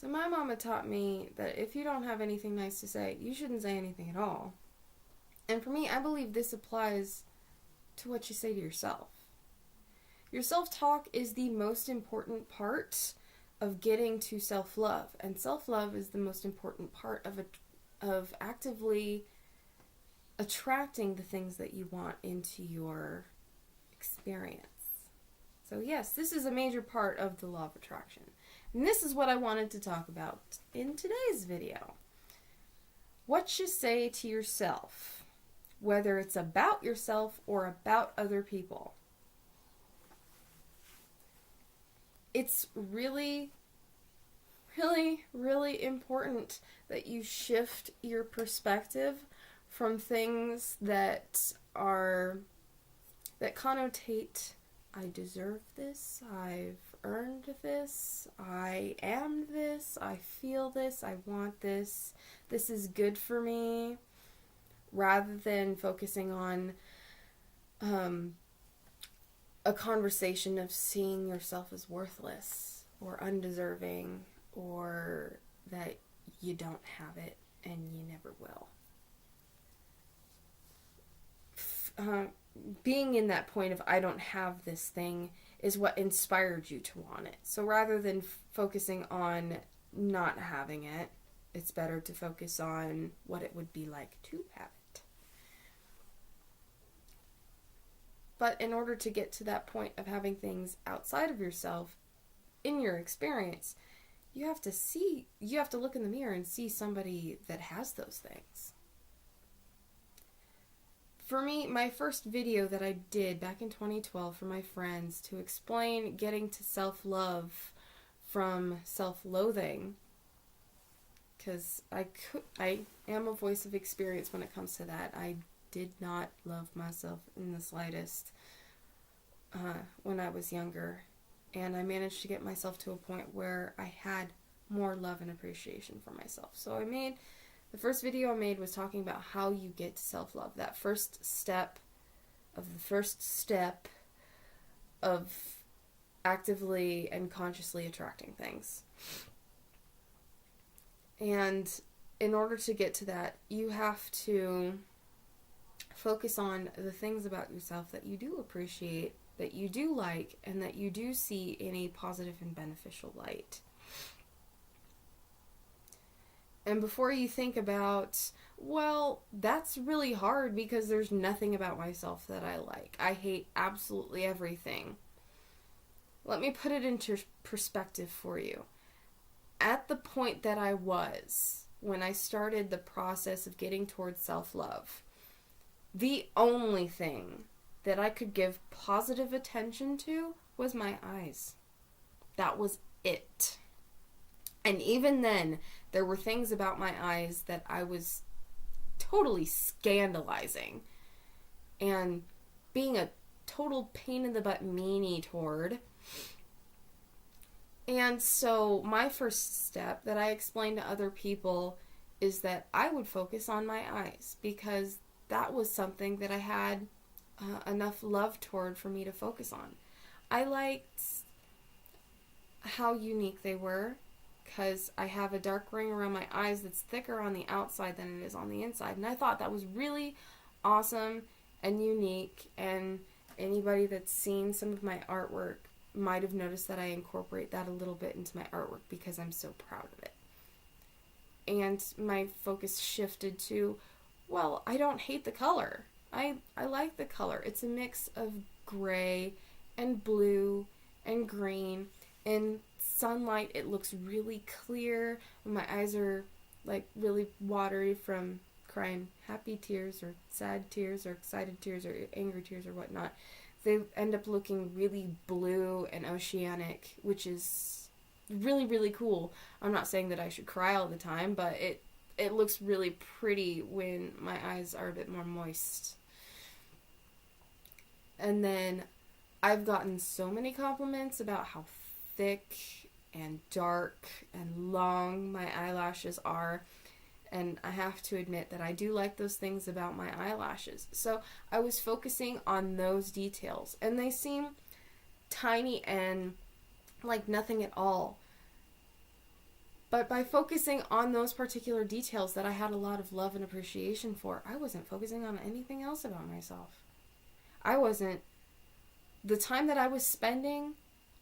So my mama taught me that if you don't have anything nice to say, you shouldn't say anything at all. And for me, I believe this applies to what you say to yourself. Your self-talk is the most important part of getting to self-love. And self-love is the most important part of actively attracting the things that you want into your experience. So yes, this is a major part of the law of attraction. And this is what I wanted to talk about in today's video. What you say to yourself, whether it's about yourself or about other people. It's really, really, really important that you shift your perspective from things that connotate, I deserve this, I've earned this, I am this, I feel this, I want this, this is good for me, rather than focusing on a conversation of seeing yourself as worthless or undeserving, or that you don't have it and you never will. Being in that point of I don't have this thing is what inspired you to want it. So rather than focusing on not having it, it's better to focus on what it would be like to have it. But in order to get to that point of having things outside of yourself in your experience, you have to look in the mirror and see somebody that has those things. For me, my first video that I did back in 2012 for my friends to explain getting to self-love from self-loathing, because I am a voice of experience when it comes to that. I did not love myself in the slightest when I was younger, and I managed to get myself to a point where I had more love and appreciation for myself. So the first video I made was talking about how you get to self-love, that first step of actively and consciously attracting things. And in order to get to that, you have to focus on the things about yourself that you do appreciate, that you do like, and that you do see in a positive and beneficial light. And before you think about, well, that's really hard because there's nothing about myself that I like. I hate absolutely everything. Let me put it into perspective for you. At the point that I was when I started the process of getting towards self-love, the only thing that I could give positive attention to was my eyes. That was it. And even then, there were things about my eyes that I was totally scandalizing and being a total pain in the butt meanie toward. And so my first step that I explained to other people is that I would focus on my eyes, because that was something that I had enough love toward for me to focus on. I liked how unique they were, because I have a dark ring around my eyes that's thicker on the outside than it is on the inside. And I thought that was really awesome and unique, and anybody that's seen some of my artwork might have noticed that I incorporate that a little bit into my artwork because I'm so proud of it. And my focus shifted to, well, I don't hate the color. I like the color. It's a mix of gray and blue and green. In sunlight, it looks really clear. When my eyes are like really watery from crying happy tears or sad tears or excited tears or angry tears or whatnot, they end up looking really blue and oceanic, which is really, really cool. I'm not saying that I should cry all the time, but it looks really pretty when my eyes are a bit more moist. And then I've gotten so many compliments about how thick and dark and long my eyelashes are, and I have to admit that I do like those things about my eyelashes. So I was focusing on those details, and they seem tiny and like nothing at all, But by focusing on those particular details that I had a lot of love and appreciation for, I wasn't focusing on anything else about myself. I wasn't. The time that I was spending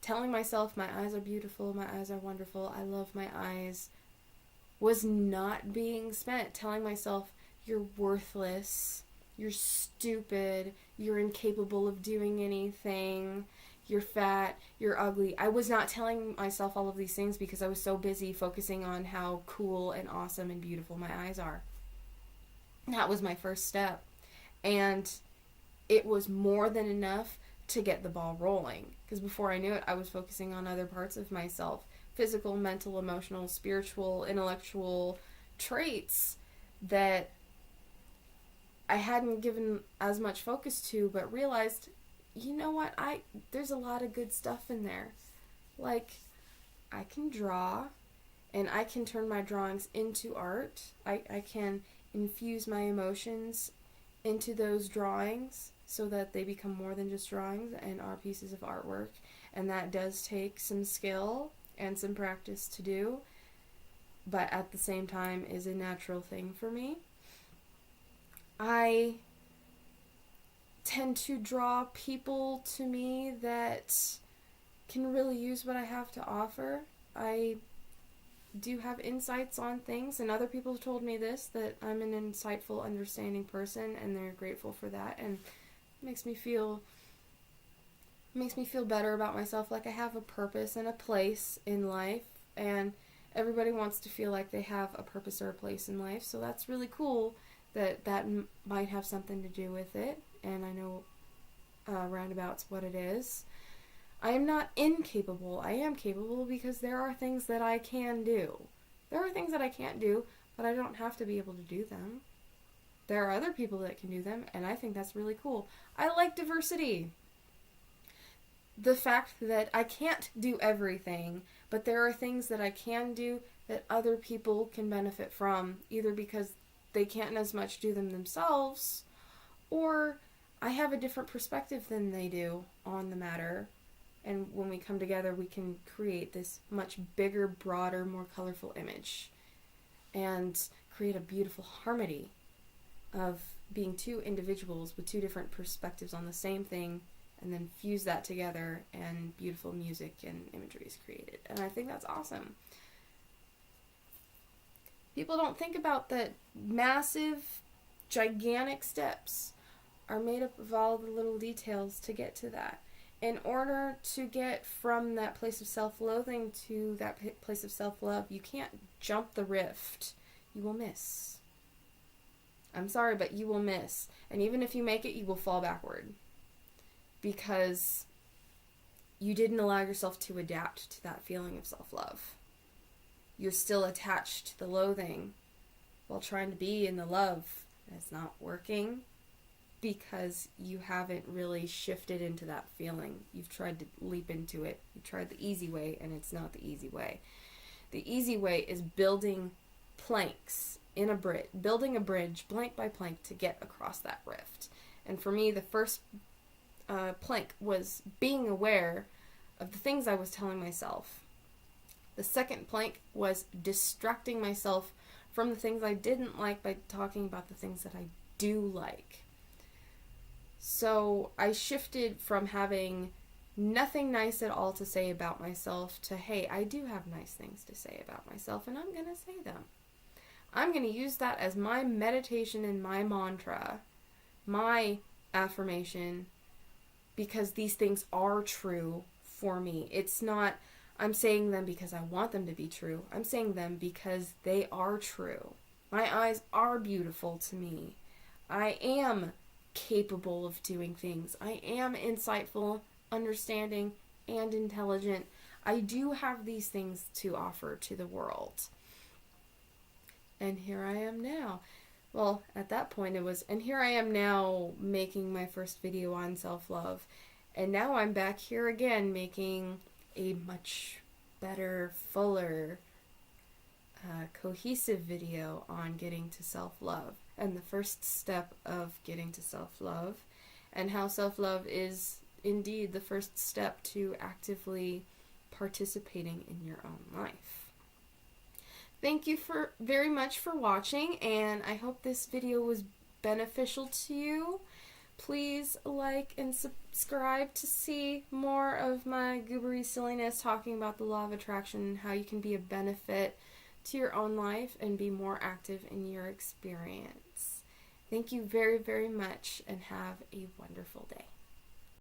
telling myself my eyes are beautiful, my eyes are wonderful, I love my eyes, was not being spent telling myself you're worthless, you're stupid, you're incapable of doing anything, you're fat, you're ugly. I was not telling myself all of these things because I was so busy focusing on how cool and awesome and beautiful my eyes are. That was my first step. And it was more than enough to get the ball rolling. Because before I knew it, I was focusing on other parts of myself. Physical, mental, emotional, spiritual, intellectual traits that I hadn't given as much focus to, but realized, you know what, there's a lot of good stuff in there. Like, I can draw, and I can turn my drawings into art. I can infuse my emotions into those drawings so that they become more than just drawings and are pieces of artwork. And that does take some skill and some practice to do, but at the same time is a natural thing for me. I tend to draw people to me that can really use what I have to offer. I do have insights on things, and other people have told me this, that I'm an insightful, understanding person, and they're grateful for that, and it makes me feel better about myself, like I have a purpose and a place in life, and everybody wants to feel like they have a purpose or a place in life, so that's really cool that might have something to do with it, and I know roundabouts what it is. I am not incapable. I am capable because there are things that I can do. There are things that I can't do, but I don't have to be able to do them. There are other people that can do them, and I think that's really cool. I like diversity. The fact that I can't do everything, but there are things that I can do that other people can benefit from, either because they can't as much do them themselves, or I have a different perspective than they do on the matter. And when we come together, we can create this much bigger, broader, more colorful image and create a beautiful harmony of being two individuals with two different perspectives on the same thing, and then fuse that together and beautiful music and imagery is created. And I think that's awesome. People don't think about that massive, gigantic steps are made up of all the little details to get to that. In order to get from that place of self-loathing to that place of self-love, you can't jump the rift. You will miss. I'm sorry, but you will miss. And even if you make it, you will fall backward. Because you didn't allow yourself to adapt to that feeling of self-love. You're still attached to the loathing while trying to be in the love. And it's not working because you haven't really shifted into that feeling. You've tried to leap into it. You tried the easy way, and it's not the easy way. The easy way is building planks in a bridge, building a bridge plank by plank to get across that rift. And for me, the first plank was being aware of the things I was telling myself. The second plank was distracting myself from the things I didn't like by talking about the things that I do like. So I shifted from having nothing nice at all to say about myself to, hey, I do have nice things to say about myself, and I'm going to say them. I'm going to use that as my meditation and my mantra, my affirmation, because these things are true for me. It's not, I'm saying them because I want them to be true. I'm saying them because they are true. My eyes are beautiful to me. I am capable of doing things. I am insightful, understanding, and intelligent. I do have these things to offer to the world. And here I am now. Well, at that point it was, and here I am now making my first video on self-love. And now I'm back here again making a much better, fuller, cohesive video on getting to self-love. And the first step of getting to self-love, and how self-love is indeed the first step to actively participating in your own life. Thank you for very much for watching, and I hope this video was beneficial to you. Please like and subscribe to see more of my goobery silliness talking about the law of attraction and how you can be a benefit to your own life and be more active in your experience. Thank you very, very much, and have a wonderful day.